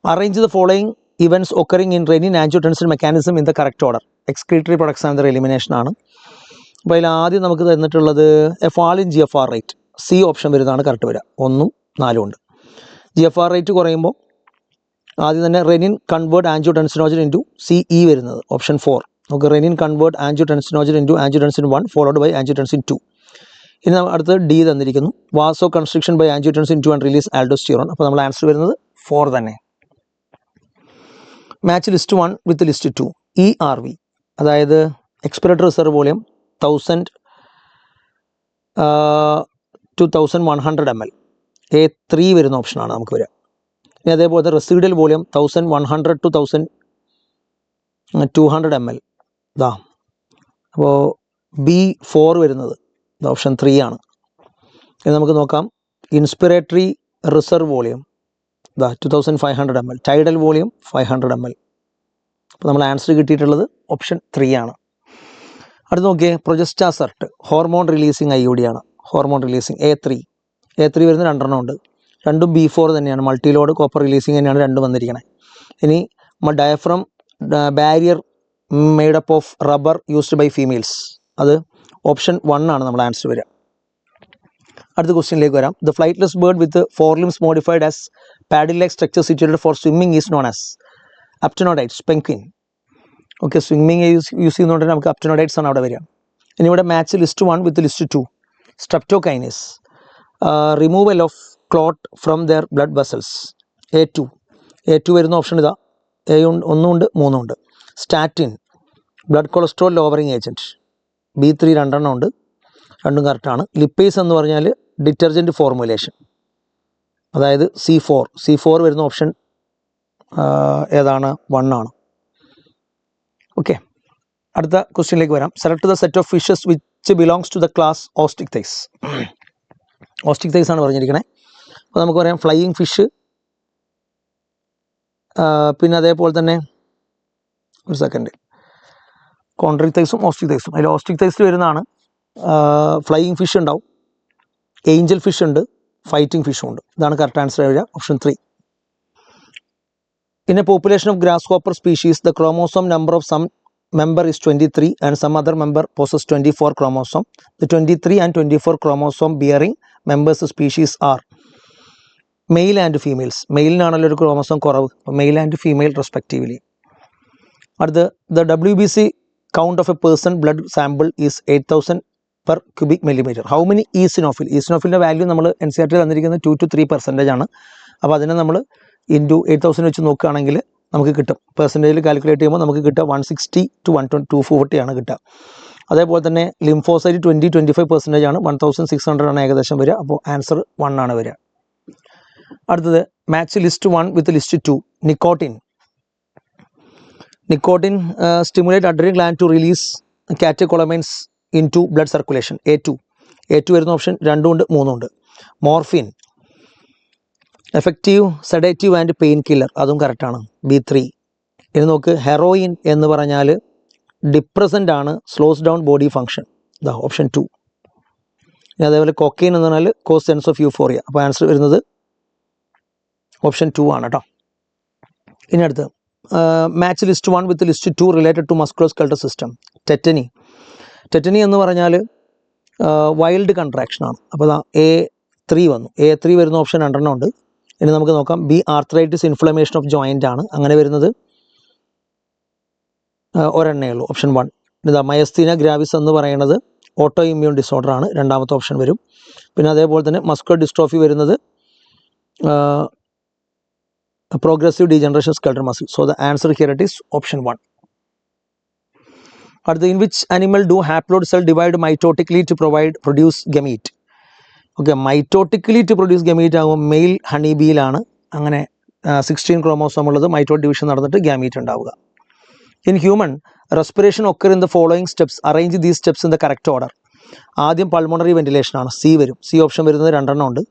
Arrange the following events occurring in renin angiotensin mechanism in the correct order. Excretory products and elimination ആണ്. അപ്പോൾ അതിൽ ആദ്യം നമുക്ക് തന്നിട്ടുള്ളത് a fall in GFR rate. C option വരുന്നതാണ് കറക്റ്റ് വരിക. 1ഉം 4ഉം ഉണ്ട്. GFR റേറ്റ് കുറയുമ്പോൾ ആദ്യം തന്നെ renin convert angiotensinogen into CE വരുന്നത് ഓപ്ഷൻ 4. നമുക്ക് renin convert angiotensinogen into angiotensin 1 followed by angiotensin 2. ഇനി അടുത്ത് D തന്നിരിക്കുന്നു. വാസോ constriction by angiotensin 2 and release aldosterone. അപ്പോൾ നമ്മൾ ആൻസർ വരുന്നത് 4 തന്നെ. Match list 1 with list 2. ERV അതായത് expiratory reserve volume 1000 to 1100 ml. A3 വരുന്ന ഓപ്ഷനാണ് നമുക്ക് വരിക. ഇനി അതേപോലെ റെസിഡ്യൂൽ വോളിയം 1100 to 1200 ml. ഇതാ, അപ്പോൾ B4 വരുന്നത് ഓപ്ഷൻ 3 ആണ്. ഇനി നമുക്ക് നോക്കാം. ഇൻസ്പിറേറ്ററി റിസർവ് വോളിയം ഇതാ 2500 ml. Tidal volume 500 ml. അപ്പോൾ നമ്മൾ ആൻസർ കിട്ടിയിട്ടുള്ളത് ഓപ്ഷൻ 3 ആണ്. അടുത്ത് നോക്കിയേ. പ്രൊജസ്റ്റാസർട്ട് ഹോർമോൺ റിലീസിങ് IUD ആണ്. ഹോർമോൺ റിലീസിങ് A3 വരുന്ന 2 എണ്ണം ഉണ്ട്. രണ്ടും B4 തന്നെയാണ്. മൾട്ടിലോഡ് കോപ്പർ റിലീസിങ് തന്നെയാണ് രണ്ടും വന്നിരിക്കുന്നത്. ഇനി diaphragm barrier made up of rubber used by females, അത് ഓപ്ഷൻ 1 ആണ് നമ്മുടെ ആൻസർ വരിക. അടുത്ത ക്വസ്റ്റ്യനിലേക്ക് വരാം. The flightless bird with 4 limbs modified as paddle like structure situated for swimming is known as Aptenodytes penguin. Okay, swimming use ചെയ്യുന്നതുകൊണ്ട് നമുക്ക് Aptenodytes ആണ് അവിടെ വരിക. ഇനി ഇവിടെ match list 1 with list 2. Streptokinase removal of clot from their blood vessels A2 വരുന്ന option ഇതാ A ഒന്നുമുണ്ട് മൂന്നുമുണ്ട്. Statin blood cholesterol lowering agent. B3 രണ്ടെണ്ണം ഉണ്ട്, രണ്ടും കറക്റ്റാണ്. ലിപ്പേസ് എന്ന് പറഞ്ഞാൽ ഡിറ്റർജൻറ്റ് ഫോർമുലേഷൻ, അതായത് C4 വരുന്ന ഓപ്ഷൻ ഏതാണ്? 1 ആണ്. ഓക്കെ, അടുത്ത ക്വസ്റ്റ്യനിലേക്ക് വരാം. Select the set of fishes which belongs to the class Osteichthyes. Osteichthyes ആണ് പറഞ്ഞിരിക്കണേ. അപ്പോൾ നമുക്ക് പറയാം ഫ്ലൈയിങ് ഫിഷ്, പിന്നെ അതേപോലെ തന്നെ ഒരു സെക്കൻഡ്, കോൺട്രിക്തൈസും ഓസ്റ്റിക്തൈസും. അതിൽ ഓസ്റ്റിക്തൈസിൽ വരുന്നതാണ് ഫ്ലൈയിങ് ഫിഷ് ഉണ്ടാവും, ഏഞ്ചൽ ഫിഷ് ഉണ്ട്, ഫൈറ്റിംഗ് ഫിഷും ഉണ്ട്. ഇതാണ് കറക്റ്റ് ആൻസർ വരിക, option 3. In a population of grasshopper species, the chromosome number of some member is 23 and some other member possess 24 chromosome. The 23 and 24 chromosome bearing members of species are male and females. മെയിലിനാണല്ലോ ഒരു chromosome കുറവ്, male and female respectively. അടുത്ത് the WBC count of a person blood sample is 8000 per cubic millimeter. How many eosinophil? ഈസിനോഫിലിൻ്റെ value നമ്മൾ NCERT തന്നിരിക്കുന്നത് 2 to 3% ആണ്. അപ്പോൾ അതിനെ നമ്മൾ ഇൻറ്റു 8000 വെച്ച് നോക്കുകയാണെങ്കിൽ നമുക്ക് കിട്ടും. പെർസെൻറ്റേജിൽ കാൽക്കുലേറ്റ് ചെയ്യുമ്പോൾ നമുക്ക് കിട്ടുക 160 to 240 ആണ് കിട്ടുക. അതേപോലെ തന്നെ ലിംഫോസൈറ്റ് 20-25% ആണ്, 1600 ആണ് ഏകദേശം വരിക. അപ്പോൾ ആൻസർ 1 ആണ് വരിക. അടുത്തത് match list 1 with list 2. Nicotine stimulate adrenal gland to release catecholamines into blood circulation. A2 വരുന്ന ഓപ്ഷൻ 2 ഉണ്ട് 3 ഉണ്ട്. Morphine effective sedative and painkiller, അതും കറക്റ്റാണ്, B3. ഇനി നോക്ക്, ഹെറോയിൻ എന്ന് പറഞ്ഞാൽ ഡിപ്രസൻ്റ് ആണ്, സ്ലോസ് ഡൗൺ ബോഡി ഫങ്ഷൻ, ഇതാ ഓപ്ഷൻ 2. ഇനി അതേപോലെ കൊക്കൈൻ എന്ന് പറഞ്ഞാൽ കോസ് സെൻസ് ഓഫ് യൂഫോറിയ. അപ്പോൾ ആൻസർ വരുന്നത് ഓപ്ഷൻ 2 ആണ് കേട്ടോ. ഇനി അടുത്ത് match list 1 with list 2 related to musculoskeletal system. Tetany എന്ന് പറഞ്ഞാൽ വൈൽഡ് കൺട്രാക്ഷനാണ്. അപ്പോൾ A3 വന്നു. A3 വരുന്ന ഓപ്ഷൻ 2 ഉണ്ട്. ഇനി നമുക്ക് നോക്കാം. B arthritis inflammation of joint ആണ്, അങ്ങനെ വരുന്നത് ഒരെണ്ണേ ഉള്ളൂ, ഓപ്ഷൻ 1. ഇതാ മയസ്തീന ഗ്രാവിസ് എന്ന് പറയുന്നത് ഓട്ടോ ഇമ്മ്യൂൺ ഡിസോർഡർ ആണ്, രണ്ടാമത്തെ ഓപ്ഷൻ വരും. പിന്നെ അതേപോലെ തന്നെ മസ്കുലർ ഡിസ്ട്രോഫി വരുന്നത് progressive degeneration skeletal muscle. So the answer here it is option 1. അടുത്ത, in which animal do haploid cell divide mitotically to produce gamete. Okay, mitotically to produce gamete ആകുമ്പോൾ male honey ബീയിലാണ് അങ്ങനെ 16 chromosome ഉള്ളത്, mitotic division നടന്നിട്ട് gamete ഉണ്ടാവുക. In human respiration occur in the following steps, arrange these steps in the correct order. ആദ്യം pulmonary ventilation ആണ്, C വരും. C option വരുന്നത് 2 ഉണ്ട്.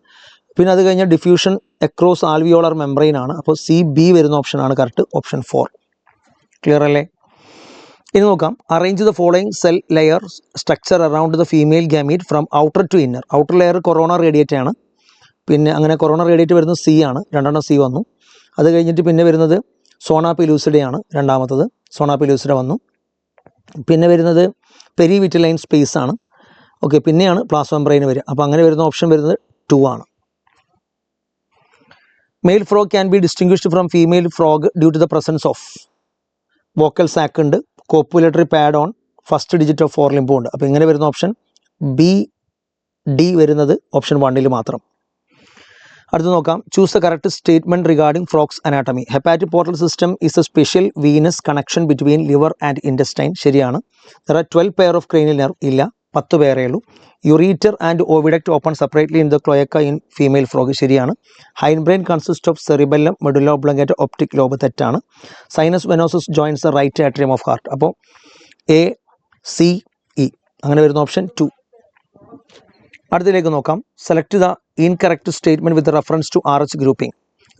പിന്നെ അത് കഴിഞ്ഞാൽ ഡിഫ്യൂഷൻ അക്രോസ് ആൽവിയോളർ മെംബ്രെയിൻ ആണ്, അപ്പോൾ CB വരുന്ന ഓപ്ഷനാണ് കറക്റ്റ്, ഓപ്ഷൻ 4. ക്ലിയർ അല്ലേ? ഇനി നോക്കാം. Arrange the following cell layer structure around the female gamete from outer to inner. Outer layer corona radiata ആണ്, പിന്നെ അങ്ങനെ കൊറോണ റേഡിയേറ്റ് വരുന്നത് C ആണ്, 2 C വന്നു. അത് കഴിഞ്ഞിട്ട് പിന്നെ വരുന്നത് സോണ പെലൂസിഡ ആണ്, രണ്ടാമത്തത് സോണ പെലൂസിഡ വന്നു. പിന്നെ വരുന്നത് പെരിവിറ്റലൈൻ സ്പേസ് ആണ്. ഓക്കെ, പിന്നെയാണ് പ്ലാസ്മംബ്രെയിൻ വരിക. അപ്പോൾ അങ്ങനെ വരുന്ന ഓപ്ഷൻ വരുന്നത് 2 ആണ്. Male frog can be distinguished from female frog due to the presence of vocal sac ഉണ്ട്, copulatory pad on, first digit of fore ലിംബും ഉണ്ട്. അപ്പോൾ ഇങ്ങനെ വരുന്ന ഓപ്ഷൻ B-D വരുന്നത് ഓപ്ഷൻ 1 മാത്രം. അടുത്ത് നോക്കാം. Choose the correct statement regarding frog's anatomy. Hepatic portal system is a special venous connection between liver and intestine. ശരിയാണ്. There are 12 pair of cranial nerve, ഇല്ല, 10 പേരേ ഉള്ളൂ. Ureter and oviduct open separately in the cloaca in female frog. ശരിയാണ്. Hind brain consist of cerebellum, medulla oblongata, optic lobe. തെറ്റാണ്. Sinus venosus joins the right atrium of heart. അപ്പോൾ A-C-E അങ്ങനെ വരുന്ന option 2. അടുത്തിലേക്ക് നോക്കാം. Select the incorrect statement with reference to RH grouping.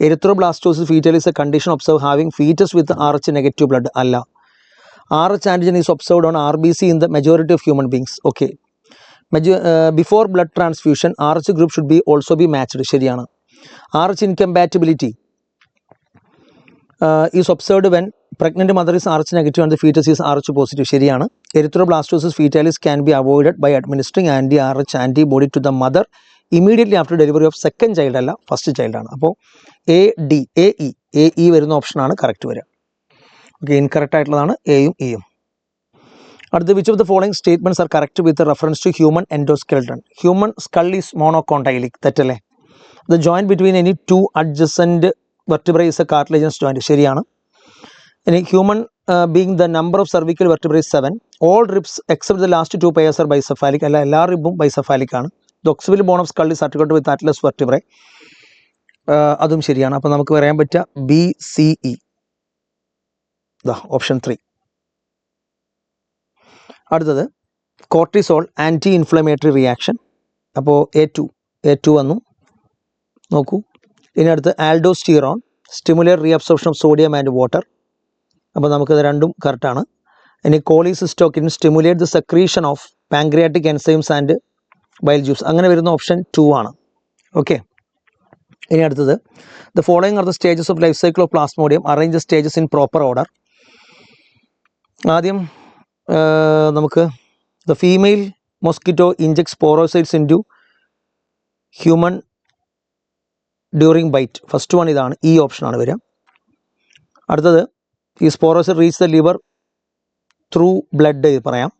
Erythroblastosis foetal is a condition observe having foetus with RH negative blood. അല്ല. RH antigen is observed on RBC in the majority of human beings. Okay, before blood transfusion RH group should be also be matched. ശരിയാണ്. RH incompatibility is observed when pregnant mother is RH negative and the fetus is RH positive. ശരിയാണ്. Erythroblastosis fetalis can be avoided by administering anti RH antibody to the mother immediately after delivery of second child, അല്ല first ചൈൽഡാണ്. അപ്പോൾ AE വരുന്ന ഓപ്ഷനാണ് correct വരിക. Okay, incorrect ആയിട്ടുള്ളതാണ് Aയും Eയും. അടുത്ത, which of the following statements are correct with reference to human endoskeleton. Human skull is monocondylic. തെറ്റല്ലേ? The joint between any 2 adjacent vertebrae is a cartilaginous joint. ശരിയാണ്. ഇനി human being the number of cervical vertebrae 7. All ribs except the last 2 pairs are bicephalic. അല്ല, എല്ലാ റിബും bicephalic ആണ്. The occipital bone of skull is articulated with atlas vertebrae. അതും ശരിയാണ്. അപ്പോൾ നമുക്ക് പറയാൻ പറ്റുക BCE, ഓപ്ഷൻ 3. അടുത്തത് കോർട്ടിസോൾ ആൻറ്റി ഇൻഫ്ലമേറ്ററി റിയാക്ഷൻ. അപ്പോൾ A2 വന്നു. നോക്കൂ. ഇനി അടുത്ത് aldosterone stimulate reabsorption of sodium and water. അപ്പോൾ നമുക്കത് രണ്ടും കറക്റ്റാണ്. ഇനി cholecystokinin stimulate the secretion of pancreatic enzymes and bile juice. അങ്ങനെ വരുന്ന ഓപ്ഷൻ 2 ആണ്. ഓക്കെ. ഇനി അടുത്തത് the following are the stages of life cycle of plasmodium. Arrange the stages in proper order. ആദ്യം നമുക്ക് the female mosquito inject sporozoites into human during bite. First one ഇതാണ്, ഈ ഓപ്ഷനാണ് വരിക. അടുത്തത് ഈ സ്പോറോസൈറ്റ് reach the liver through blood പറയാം.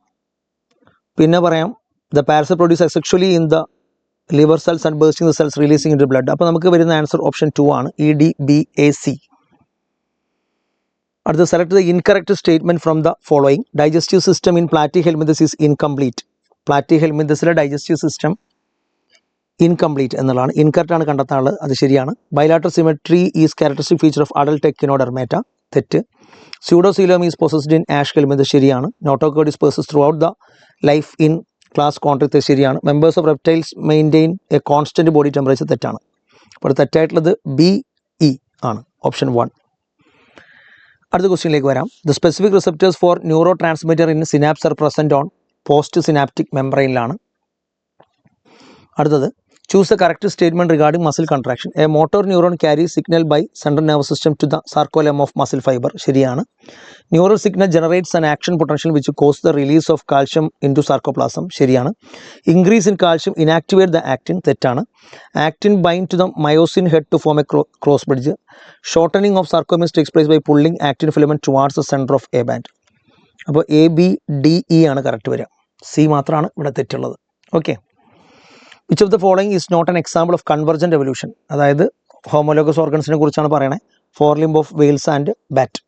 പിന്നെ പറയാം the parasite produce asexually in the liver cells and bursting the cells releasing into blood. അപ്പോൾ നമുക്ക് വരുന്ന ആൻസർ ഓപ്ഷൻ 2 ആണ്, EDBAC. അടുത്ത select the incorrect statement from the following. Digestive system in platyhelminthes is incomplete. പ്ലാറ്റിഹെൽമിന്തസിലെ digestive system incomplete എന്നുള്ളതാണ്. Incorrect ആണ് കണ്ടെത്താനുള്ളത്, അത് ശരിയാണ്. Bilateral symmetry is characteristic feature of adult echinodermata. തെറ്റ്. Pseudocoelom is possessed in ash helminthes. ശരിയാണ്. Notochord is persist throughout the life in class chondrichthyes. ശരിയാണ്. Members of reptiles maintain a constant body temperature. തെറ്റാണ്. അപ്പോൾ തെറ്റായിട്ടുള്ളത് BE ആണ്, option 1. അടുത്ത ക്വസ്റ്റ്യനിലേക്ക് വരാം. The specific receptors for neurotransmitter in synapse are present on post synaptic മെംബ്രെയിനിലാണ്. അടുത്തത് choose a correct statement regarding muscle contraction. A motor neuron carry signal by central nervous system to the sarcolemma of muscle fibre. ശരിയാണ്. Neural signal generates an action potential which cause the release of calcium into sarcoplasm. ശരിയാണ്. Increase in calcium inactivate the actin. തെറ്റാണ്. Actin bind to the myosin head to form a cross bridge. Shortening of sarcomeres takes place by pulling actin filament towards the centre of A band. അപ്പോൾ ABDE ആണ് correct വരിക. C മാത്രമാണ് ഇവിടെ തെറ്റുള്ളത്. Okay. Which of the following is not an example of convergent evolution. അതായത് homologous ഓർഗൻസിനെ കുറിച്ചാണ് പറയണത്. Fore limb of whales and bat.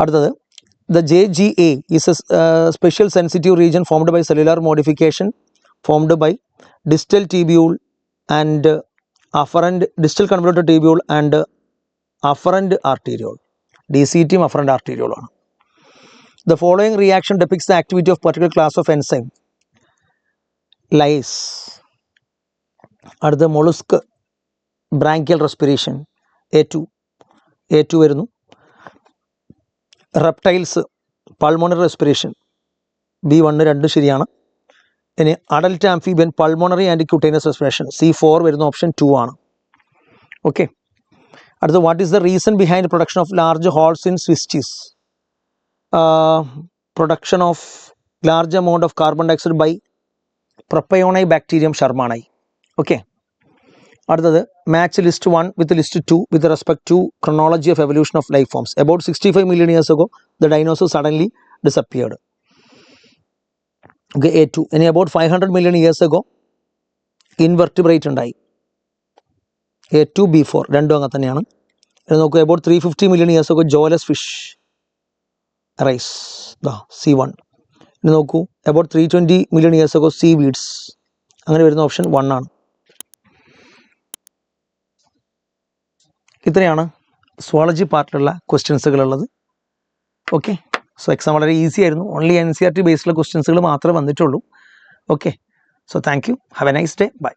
അടുത്തത് the JGA is a special sensitive region formed by cellular modification formed by distal tubule and afferent distal convoluted tubule and afferent arteriole. DCT afferent ആർട്ടീരിയോളാണ്. The following reaction depicts the activity of particular class of enzyme. Lyase. അടുത്ത mollusc branchial respiration. A2 വരുന്നു. Reptiles pulmonary respiration. B1 2 ശരിയാണ്. ഇനി adult amphibian pulmonary and cutaneous respiration. C4 വരുന്ന option 2 ആണ്. Okay. അടുത്ത what is the reason behind production of large holes in Swiss cheese. Production of large amount of carbon dioxide by propionibacterium shermanii. Okay. അടുത്തത് match list 1 with list 2 with respect to chronology of evolution of life forms. About 65 million years ago the dinosaurs suddenly disappeared. Okay, A2. ഇനി about 500 million years ago invertebrate ഉണ്ടായി. A2 B4 രണ്ടും അങ്ങനെ തന്നെയാണ്. ഇനി നോക്കൂ, about 350 million years ago jawless fish rise. C1. ഇനി നോക്കൂ, about 320 million years ago seaweeds. അങ്ങനെ വരുന്ന ഓപ്ഷൻ 1 ആണ്. ഇത്രയാണ് സുവോളജി പാർട്ടിലുള്ള ക്വസ്റ്റ്യൻസുകളുള്ളത്. ഓക്കെ. സോ എക്സാം വളരെ ഈസി ആയിരുന്നു. ഓൺലി NCERT ബേസ്ഡുള്ള ക്വസ്റ്റ്യൻസുകൾ മാത്രമേ വന്നിട്ടുള്ളൂ. Okay. So thank you. Have a nice day. By.